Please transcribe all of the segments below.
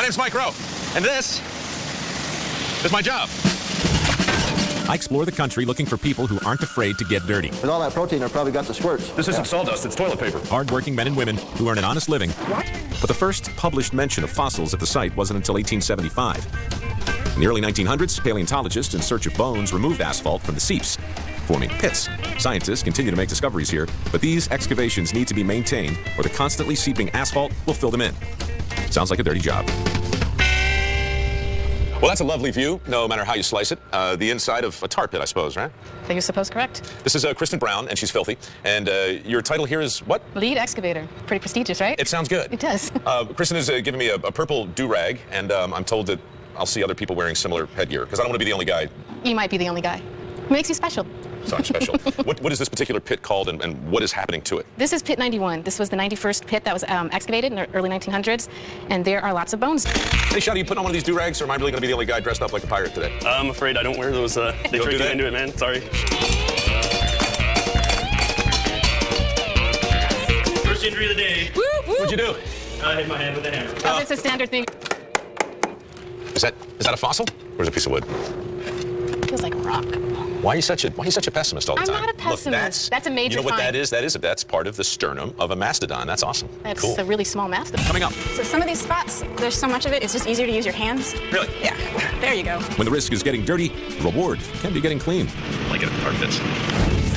name's Mike Rowe, and this is my job. I explore the country looking for people who aren't afraid to get dirty. With all that protein, I probably got the squirts. This isn't sawdust, it's toilet paper. Hard-working men and women who earn an honest living. But the first published mention of fossils at the site wasn't until 1875. In the early 1900s, paleontologists in search of bones removed asphalt from the seeps, forming pits. Scientists continue to make discoveries here, but these excavations need to be maintained or the constantly seeping asphalt will fill them in. Sounds like a dirty job. Well, that's a lovely view, no matter how you slice it. The inside of a tar pit, I suppose, right? I think you're supposed correct. This is Kristen Brown, and she's filthy. And your title here is what? Lead excavator. Pretty prestigious, right? It sounds good. It does. Kristen is giving me a purple do-rag, and I'm told that I'll see other people wearing similar headgear, because I don't want to be the only guy. You might be the only guy. What makes you special? So I'm special. What is this particular pit called, and what is happening to it? This is Pit 91. This was the 91st pit that was excavated in the early 1900s, and there are lots of bones. Hey, Shotty, you putting on one of these do-rags, or am I really going to be the only guy dressed up like a pirate today? I'm afraid I don't wear those. They tricked me into it, man. Sorry. First injury of the day. Woo, woo. What'd you do? I hit my head with a hammer. Oh, it's a standard thing. Is that a fossil, or is it a piece of wood? Feels like a rock. Why are you such a pessimist all the I'm time? not a pessimist. Look, that's a major You know what find. that's part of the sternum of a mastodon. That's awesome. That's cool. a really small mastodon. Coming up. So some of these spots, there's so much of it, it's just easier to use your hands. Really? Yeah, there you go. When the risk is getting dirty, the reward can be getting clean. Like it at tar pits.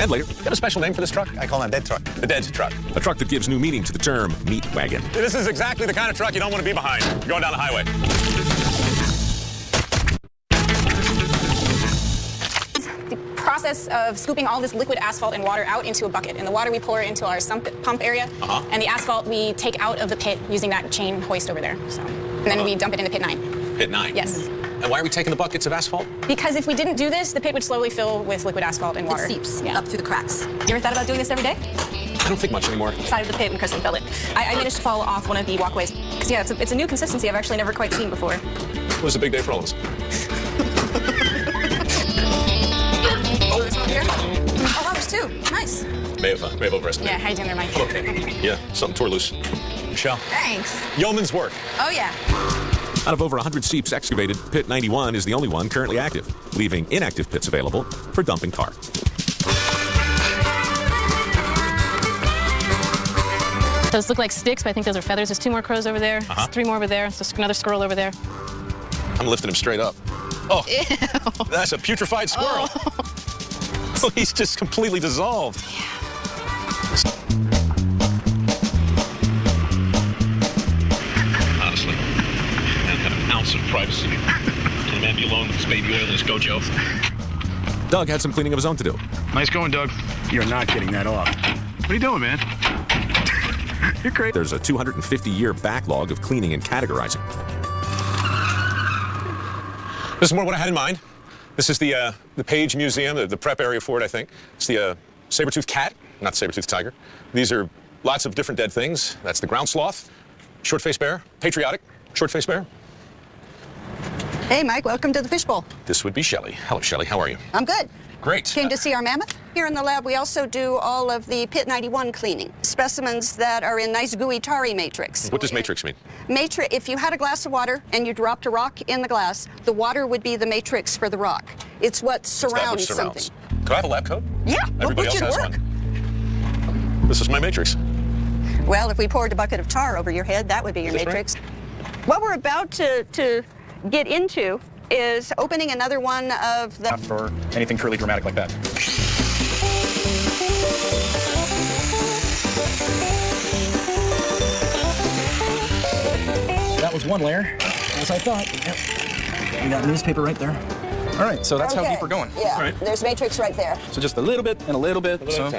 And later, you got a special name for this truck? I call it a dead truck. The dead truck. A truck that gives new meaning to the term meat wagon. This is exactly the kind of truck you don't want to be behind. You're going down the highway. Process of scooping all this liquid asphalt and water out into a bucket. And the water we pour into our sump pump area, and the asphalt we take out of the pit using that chain hoist over there. So, and then we dump it into Pit 9. Pit 9? Yes. And why are we taking the buckets of asphalt? Because if we didn't do this, the pit would slowly fill with liquid asphalt and water. It seeps Yeah. up through the cracks. You ever thought about doing this every day? I don't think much anymore. Side of the pit and Kristen filled it. I managed to fall off one of the walkways. Because yeah, it's a new consistency I've actually never quite seen before. It was a big day for all of us. Oh, there's one here. Oh, there's two. Nice. May have overestimated. Yeah, how you doing there, Mike? Okay. Yeah, something tore loose. Michelle. Thanks. Yeoman's work. Oh, yeah. Out of over 100 seeps excavated, Pit 91 is the only one currently active, leaving inactive pits available for dumping tar. Those look like sticks, but I think those are feathers. There's 2 more crows over there. There's 3 more over there. There's another squirrel over there. I'm lifting him straight up. Oh, ew. That's a putrefied squirrel. Oh, he's just completely dissolved. Honestly, I don't have an ounce of privacy. Can a man be alone with his baby oil and his gojo? Doug had some cleaning of his own to do. Nice going, Doug. You're not getting that off. What are you doing, man? You're great. There's a 250-year backlog of cleaning and categorizing. This is more what I had in mind. This is the Page Museum, the prep area for it, I think. It's the saber-toothed cat, not saber-toothed tiger. These are lots of different dead things. That's the ground sloth, short-faced bear, patriotic, short-faced bear. Hey, Mike, welcome to the Fishbowl. This would be Shelley. Hello, Shelley. How are you? I'm good. Great. Came to see our mammoth. Here in the lab, we also do all of the Pit 91 cleaning. Specimens that are in nice gooey tarry matrix. What does matrix mean? Matrix, if you had a glass of water and you dropped a rock in the glass, the water would be the matrix for the rock. It's what surrounds something. Could I have a lab coat? Yeah, Everybody we'll put else you to has work. one. This is my matrix. Well, if we poured a bucket of tar over your head, that would be your That's matrix. What we're about to get into is opening another one of the... Or anything truly dramatic like that. That was one layer, as I thought. Yep. We got newspaper right there. All right, so that's how deep we're going. Yeah, All right. there's matrix right there. So just a little bit and a little bit. So.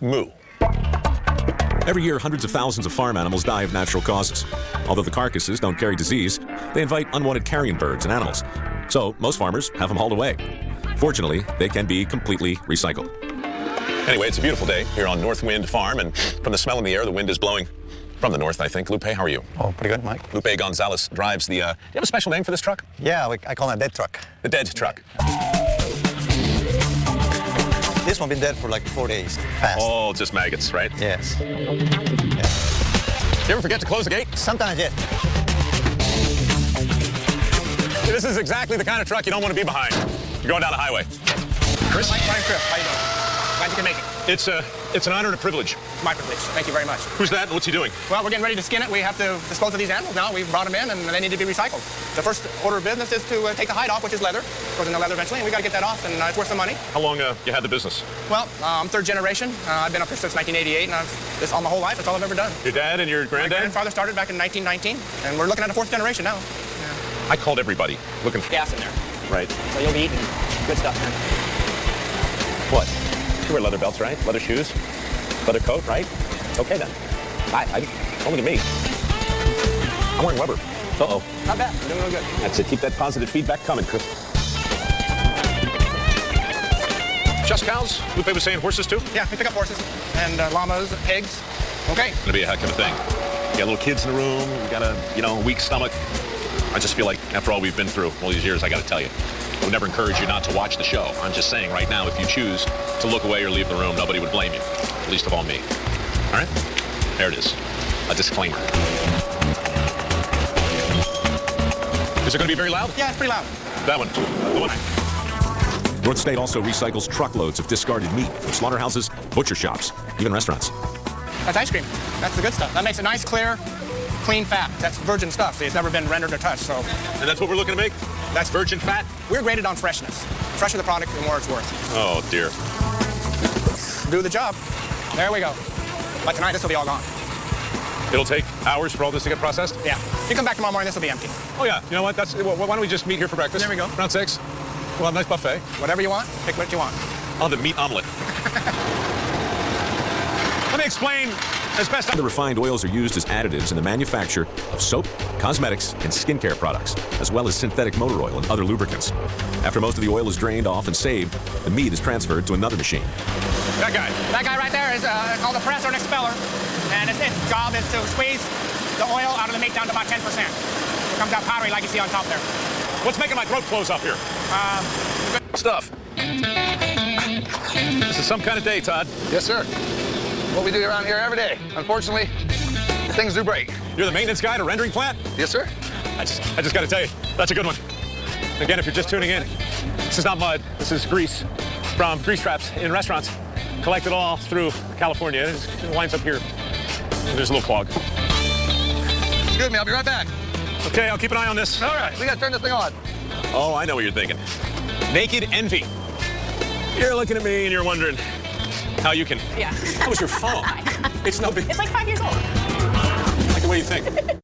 Moo. Every year, hundreds of thousands of farm animals die of natural causes. Although the carcasses don't carry disease, they invite unwanted carrion birds and animals. So most farmers have them hauled away. Fortunately, they can be completely recycled. Anyway, it's a beautiful day here on North Wind Farm, and from the smell in the air, the wind is blowing From the north, I think. Lupe, how are you? Oh, pretty good, Mike. Lupe Gonzalez drives the, do you have a special name for this truck? Yeah, I call it a dead truck. The dead truck. This one been dead for like 4 days. Fast. Oh, just maggots, right? Yes. You ever forget to close the gate? Sometimes, yes. This is exactly the kind of truck you don't want to be behind. You're going down the highway. Chris? Mike, Chris, how you doing? Glad you can make it. It's an honor and a privilege. My privilege. Thank you very much. Who's that and what's he doing? Well, we're getting ready to skin it. We have to dispose of these animals now. We've brought them in, and they need to be recycled. The first order of business is to take the hide off, which is leather. It goes into leather eventually, and we got to get that off, and it's worth some money. How long you had the business? Well, I'm third generation. I've been up here since 1988, and this all my whole life. It's all I've ever done. Your dad and your My granddad? grandfather started back in 1919, and we're looking at a fourth generation now. I called everybody looking for... Gas in there. Right. So you'll be eating good stuff, man. What? You wear leather belts, right? Leather shoes? Leather coat, right? Okay, then. Don't look at me. I'm wearing Weber. Uh-oh. Not bad. You're doing real good. That's it. Keep that positive feedback coming, Chris. Just cows? Lupe was saying horses, too? Yeah, we pick up horses and llamas, pigs. Okay. It's gonna be a heck of a thing. You got little kids in the room, you got a weak stomach. I just feel like after all we've been through all these years, I gotta tell you, I would never encourage you not to watch the show. I'm just saying right now, if you choose to look away or leave the room, nobody would blame you. Least of all me. All right? There it is. A disclaimer. Is it gonna be very loud? Yeah, it's pretty loud. That one. The one. North State also recycles truckloads of discarded meat from slaughterhouses, butcher shops, even restaurants. That's ice cream. That's the good stuff. That makes it nice, clear, clean fat. That's virgin stuff. See, it's never been rendered or touched, so. And that's what we're looking to make? That's virgin fat? We're graded on freshness. The fresher the product, the more it's worth. Oh, dear. Do the job. There we go. But tonight, this will be all gone. It'll take hours for all this to get processed? Yeah. If you come back tomorrow morning, this will be empty. Oh, yeah. You know what? Why don't we just meet here for breakfast? There we go. Around 6. We'll have a nice buffet. Whatever you want, pick what you want. I'll have the meat omelet. Let me explain as best I... The refined oils are used as additives in the manufacture of soap, cosmetics, and skincare products, as well as synthetic motor oil and other lubricants. After most of the oil is drained off and saved, the meat is transferred to another machine. That guy. That guy right there is called a press or an expeller. And its job is to squeeze the oil out of the meat down to about 10%. It comes out powdery like you see on top there. What's making my throat close up here? Stuff. This is some kind of day, Todd. Yes, sir. What we do around here every day. Unfortunately, things do break. You're the maintenance guy at a rendering plant? Yes, sir. I just got to tell you, that's a good one. Again, if you're just tuning in, this is not mud. This is grease from grease traps in restaurants. Collected all through California. It winds up here. There's a little clog. Excuse me, I'll be right back. Okay, I'll keep an eye on this. All right, we got to turn this thing on. Oh, I know what you're thinking. Naked envy. You're looking at me and you're wondering how you can... Yeah. That was your phone. It's no big... It's like 5 years old. I like the way you think.